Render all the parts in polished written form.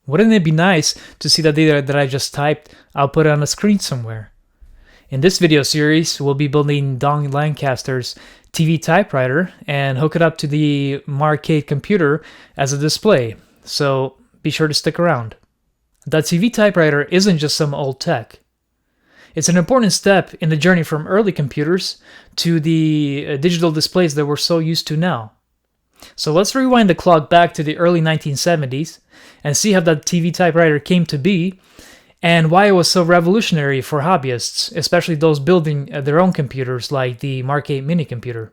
Wouldn't it be nice to see the data that I just typed output on a screen somewhere? In this video series, we'll be building Don Lancaster's TV Typewriter and hook it up to the Marcade computer as a display, so be sure to stick around. The TV Typewriter isn't just some old tech. It's an important step in the journey from early computers to the digital displays that we're so used to now. So let's rewind the clock back to the early 1970s and see how the TV Typewriter came to be and why it was so revolutionary for hobbyists, especially those building their own computers like the Marcade mini computer.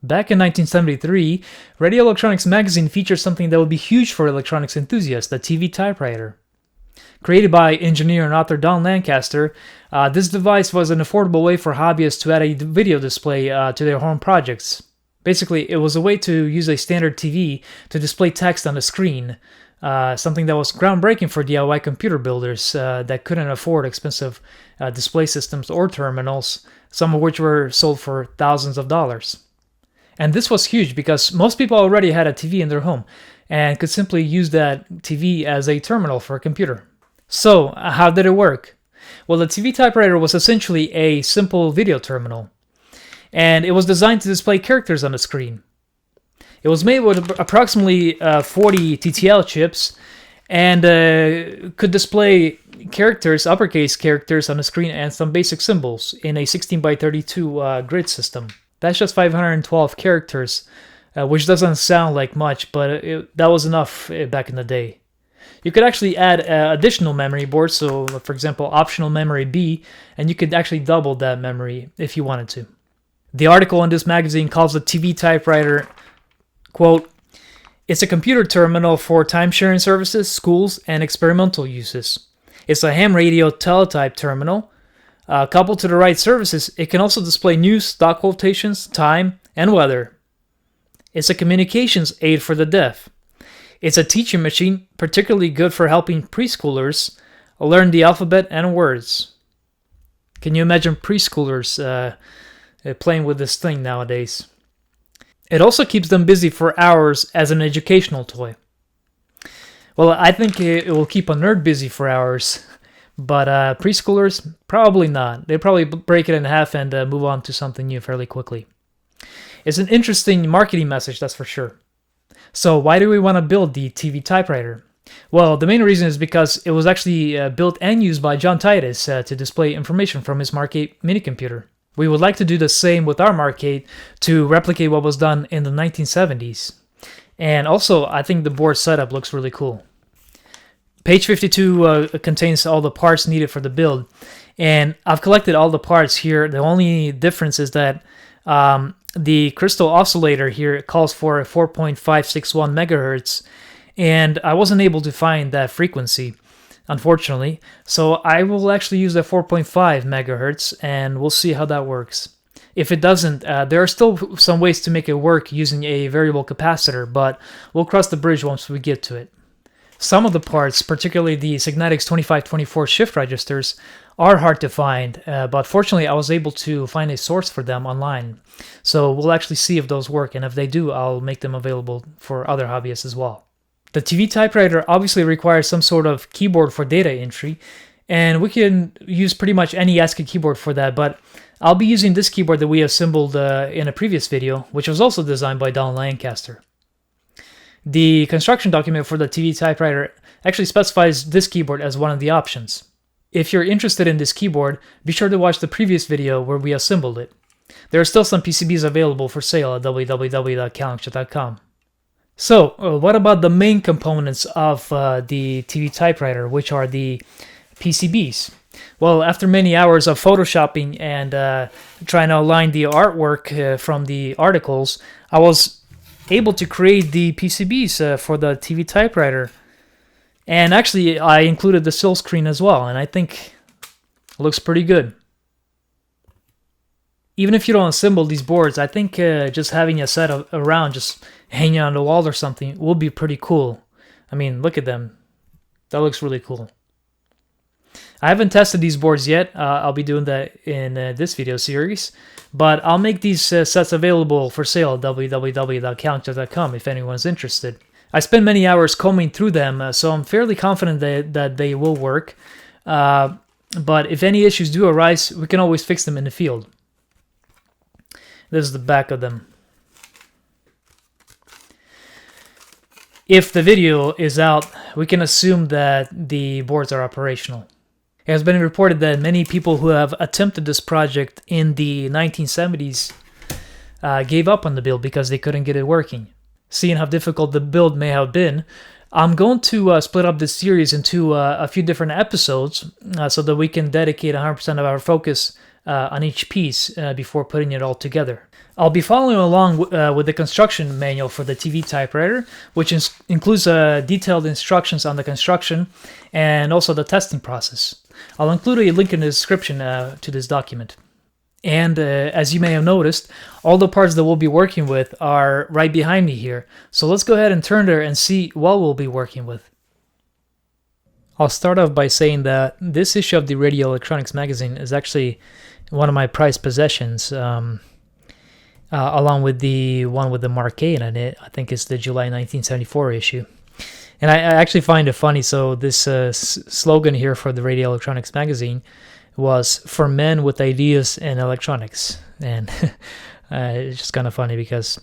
Back in 1973, Radio Electronics magazine featured something that would be huge for electronics enthusiasts, the TV Typewriter. Created by engineer and author Don Lancaster, this device was an affordable way for hobbyists to add a video display to their home projects. Basically, it was a way to use a standard TV to display text on the screen, something that was groundbreaking for DIY computer builders that couldn't afford expensive display systems or terminals, some of which were sold for thousands of dollars. And this was huge because most people already had a TV in their home and could simply use that TV as a terminal for a computer. So, how did it work? Well, the TV Typewriter was essentially a simple video terminal, and it was designed to display characters on the screen. It was made with approximately 40 TTL chips and could display characters, uppercase characters on the screen and some basic symbols in a 16x32 grid system. That's just 512 characters, which doesn't sound like much, but that was enough back in the day. You could actually add additional memory boards, so for example, optional memory B, and you could actually double that memory if you wanted to. The article in this magazine calls the TV Typewriter, quote, "It's a computer terminal for time-sharing services, schools, and experimental uses. It's a ham radio teletype terminal. Coupled to the right services, it can also display news, stock quotations, time, and weather. It's a communications aid for the deaf. It's a teaching machine, particularly good for helping preschoolers learn the alphabet and words." Can you imagine preschoolers playing with this thing nowadays? It also keeps them busy for hours as an educational toy. Well, I think it will keep a nerd busy for hours, but preschoolers, probably not. They probably break it in half and move on to something new fairly quickly. It's an interesting marketing message, that's for sure. So why do we want to build the TV Typewriter? Well, the main reason is because it was actually built and used by John Titus to display information from his Marcade mini computer. We would like to do the same with our Marcade to replicate what was done in the 1970s. And also, I think the board setup looks really cool. Page 52 contains all the parts needed for the build. And I've collected all the parts here. The only difference is that the crystal oscillator here calls for a 4.561 megahertz, and I wasn't able to find that frequency, unfortunately. So I will actually use the 4.5 megahertz, and we'll see how that works. If it doesn't, there are still some ways to make it work using a variable capacitor, but we'll cross the bridge once we get to it. Some of the parts, particularly the Signetics 2524 shift registers, are hard to find, but fortunately I was able to find a source for them online. So we'll actually see if those work, and if they do, I'll make them available for other hobbyists as well. The TV Typewriter obviously requires some sort of keyboard for data entry, and we can use pretty much any ASCII keyboard for that, but I'll be using this keyboard that we assembled in a previous video, which was also designed by Don Lancaster. The construction document for the TV Typewriter actually specifies this keyboard as one of the options. If you're interested in this keyboard, be sure to watch the previous video where we assembled it. There are still some PCBs available for sale at www.calenture.com. So, what about the main components of the TV Typewriter, which are the PCBs? Well, after many hours of photoshopping and trying to align the artwork from the articles, I was able to create the PCBs for the TV Typewriter. And actually, I included the sill screen as well, and I think it looks pretty good. Even if you don't assemble these boards, I think just having a set around, just hanging on the wall or something, will be pretty cool. I mean, look at them. That looks really cool. I haven't tested these boards yet. I'll be doing that in this video series. But I'll make these sets available for sale at www.calenture.com if anyone's interested. I spent many hours combing through them, so I'm fairly confident that they will work. But if any issues do arise, we can always fix them in the field. This is the back of them. If the video is out, we can assume that the boards are operational. It has been reported that many people who have attempted this project in the 1970s gave up on the build because they couldn't get it working. Seeing how difficult the build may have been, I'm going to split up this series into a few different episodes so that we can dedicate 100% of our focus on each piece before putting it all together. I'll be following along with the construction manual for the TV typewriter, which includes detailed instructions on the construction and also the testing process. I'll include a link in the description to this document. And as you may have noticed, all the parts that we'll be working with are right behind me here. So let's go ahead and turn there and see what we'll be working with. I'll start off by saying that this issue of the Radio Electronics magazine is actually one of my prized possessions, along with the one with the Mark 8 in it. I think it's the July 1974 issue. And I actually find it funny. So this slogan here for the Radio Electronics magazine was for men with ideas in electronics. And it's just kind of funny because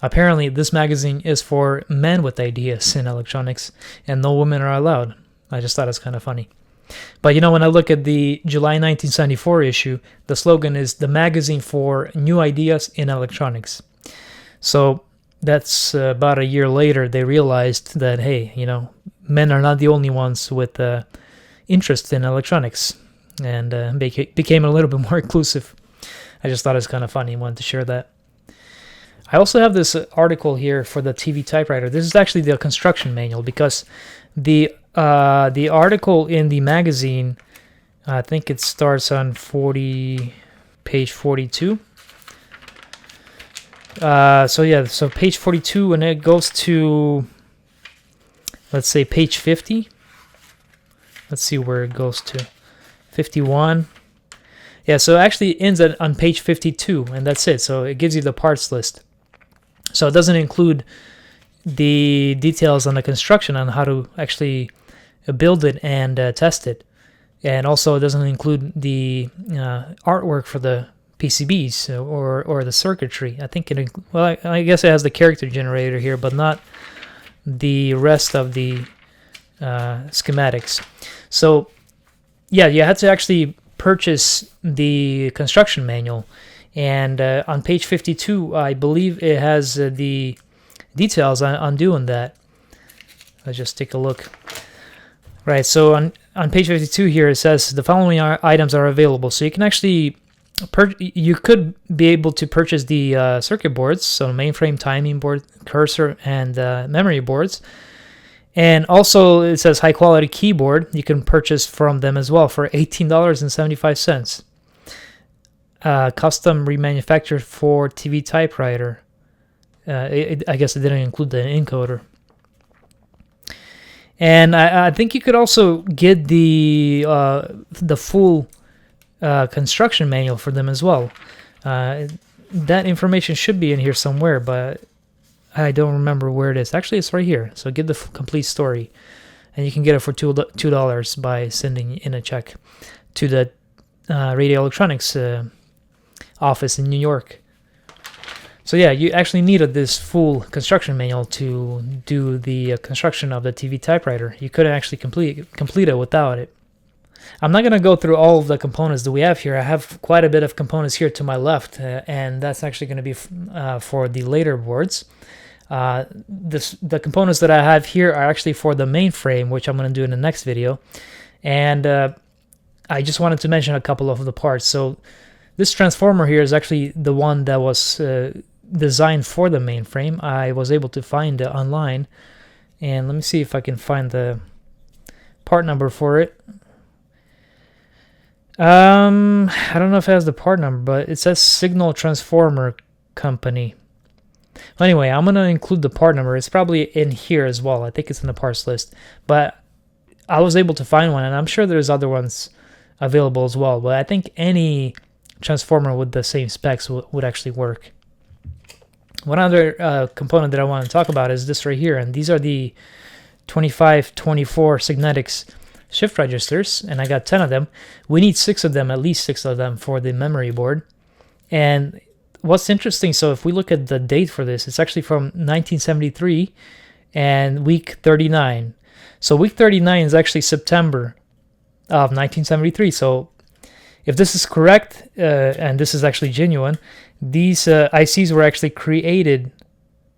apparently this magazine is for men with ideas in electronics and no women are allowed. I just thought it was kind of funny. But you know, when I look at the July 1974 issue, the slogan is the magazine for new ideas in electronics. So that's about a year later, they realized that, hey, you know, men are not the only ones with interest in electronics, and became a little bit more inclusive. I just thought it was kind of funny. I wanted to share that. I also have this article here for the TV typewriter. This is actually the construction manual because the article in the magazine, I think it starts on page 42. So page 42, and it goes to, let's say, page 50. Let's see where it goes to. 51. Yeah, so it actually ends on page 52, and that's it. So it gives you the parts list. So it doesn't include the details on the construction on how to actually build it and test it. And also it doesn't include the artwork for the PCBs or the circuitry. I think I guess it has the character generator here, but not the rest of the schematics. So yeah, you had to actually purchase the construction manual, and on page 52, I believe it has the details on doing that. Let's just take a look. Right, so on page 52 here, it says the following items are available. So you can actually you could be able to purchase the circuit boards, so mainframe, timing board, cursor, and memory boards. And also it says high quality keyboard. You can purchase from them as well for $18.75. Custom remanufactured for TV typewriter. I guess it didn't include the encoder. And I think you could also get the full construction manual for them as well. That information should be in here somewhere, but I don't remember where it is. Actually, it's right here. So get the complete story, and you can get it for $2 by sending in a check to the Radio Electronics office in New York. So yeah, you actually needed this full construction manual to do the construction of the TV typewriter. You couldn't actually complete it without it. I'm not going to go through all of the components that we have here. I have quite a bit of components here to my left, and that's actually going to be for the later boards. The components that I have here are actually for the mainframe, which I'm going to do in the next video. And I just wanted to mention a couple of the parts. So this transformer here is actually the one that was designed for the mainframe. I was able to find it online, and let me see if I can find the part number for it. I don't know if it has the part number, but it says Signal Transformer Company. Well, anyway, I'm going to include the part number. It's probably in here as well. I think it's in the parts list. But I was able to find one, and I'm sure there's other ones available as well. But I think any transformer with the same specs would actually work. One other component that I want to talk about is this right here, and these are the 2524 Signetics shift registers, and I got 10 of them. We need 6 of them, at least 6 of them, for the memory board. And what's interesting, so if we look at the date for this, it's actually from 1973 and week 39. So week 39 is actually September of 1973. So if this is correct, and this is actually genuine, these ICs were actually created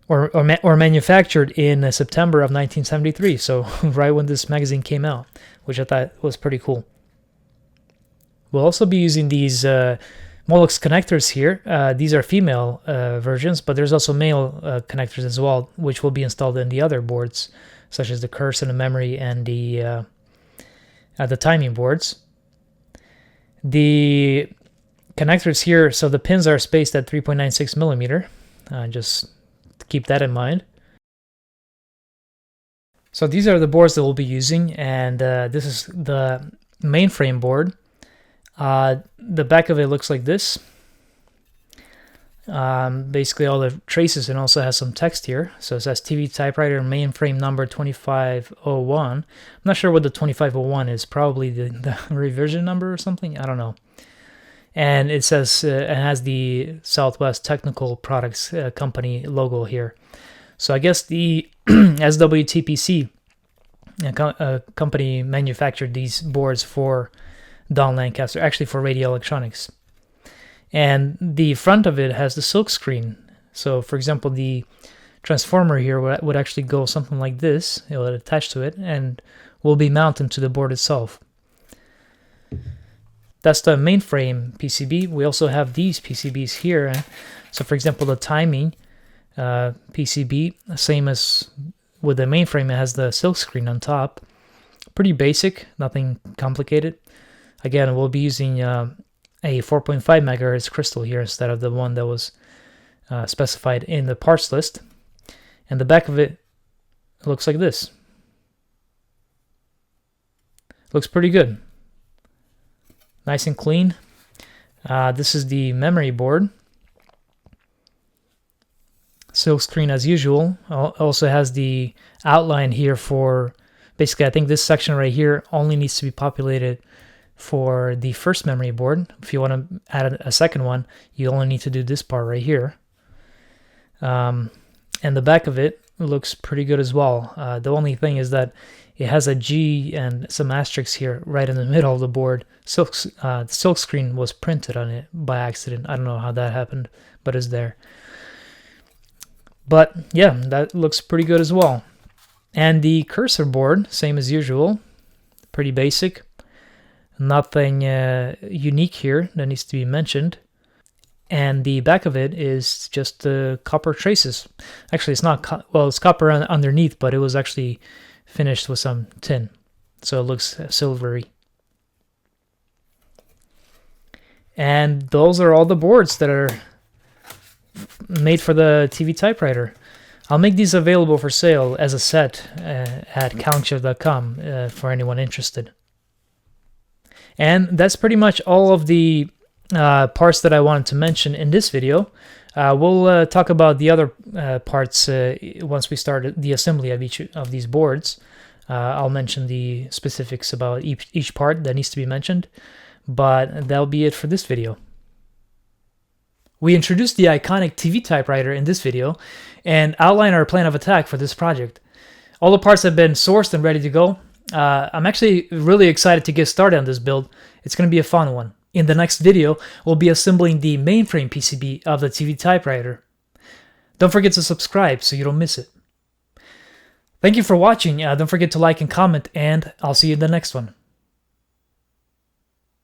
or manufactured in September of 1973. So right when this magazine came out, which I thought was pretty cool. We'll also be using these Molex connectors here. These are female versions, but there's also male connectors as well, which will be installed in the other boards, such as the cursor and the memory and the timing boards. The connectors here, so the pins are spaced at 3.96 millimeter. Just to keep that in mind. So these are the boards that we'll be using, and this is the mainframe board. The back of it looks like this. Basically all the traces, and also has some text here. So it says TV Typewriter mainframe number 2501. I'm not sure what the 2501 is. Probably the revision number or something. I don't know. And it says it has the Southwest Technical Products Company logo here. So I guess the SWTPC company manufactured these boards for Don Lancaster, actually for radio electronics. And the front of it has the silk screen. So for example, the transformer here would actually go something like this. It would attach to it and will be mounted to the board itself. That's the mainframe PCB. We also have these PCBs here. So for example, the timing PCB, same as with the mainframe, it has the silk screen on top. Pretty basic, nothing complicated. Again, we'll be using a 4.5 megahertz crystal here instead of the one that was specified in the parts list. And the back of it looks like this. Looks pretty good. Nice and clean. This is the memory board. Silk screen as usual. Also has the outline here for, basically I think this section right here only needs to be populated for the first memory board. If you want to add a second one, you only need to do this part right here. And the back of it looks pretty good as well. The only thing is that it has a G and some asterisks here right in the middle of the board. The silk screen was printed on it by accident. I don't know how that happened, but it's there. But yeah, that looks pretty good as well. And the cursor board, same as usual, pretty basic. Nothing unique here that needs to be mentioned. And the back of it is just the copper traces. Actually, it's not, it's copper underneath, but it was actually finished with some tin. So it looks silvery. And those are all the boards that are made for the TV typewriter. I'll make these available for sale as a set at CalendShift.com for anyone interested. And that's pretty much all of the parts that I wanted to mention in this video. We'll talk about the other parts once we start the assembly of each of these boards. I'll mention the specifics about each part that needs to be mentioned, but that'll be it for this video. We introduced the iconic TV typewriter in this video and outline our plan of attack for this project. All the parts have been sourced and ready to go. I'm actually really excited to get started on this build. It's going to be a fun one. In the next video, we'll be assembling the mainframe PCB of the TV typewriter. Don't forget to subscribe so you don't miss it. Thank you for watching. Don't forget to like and comment, and I'll see you in the next one.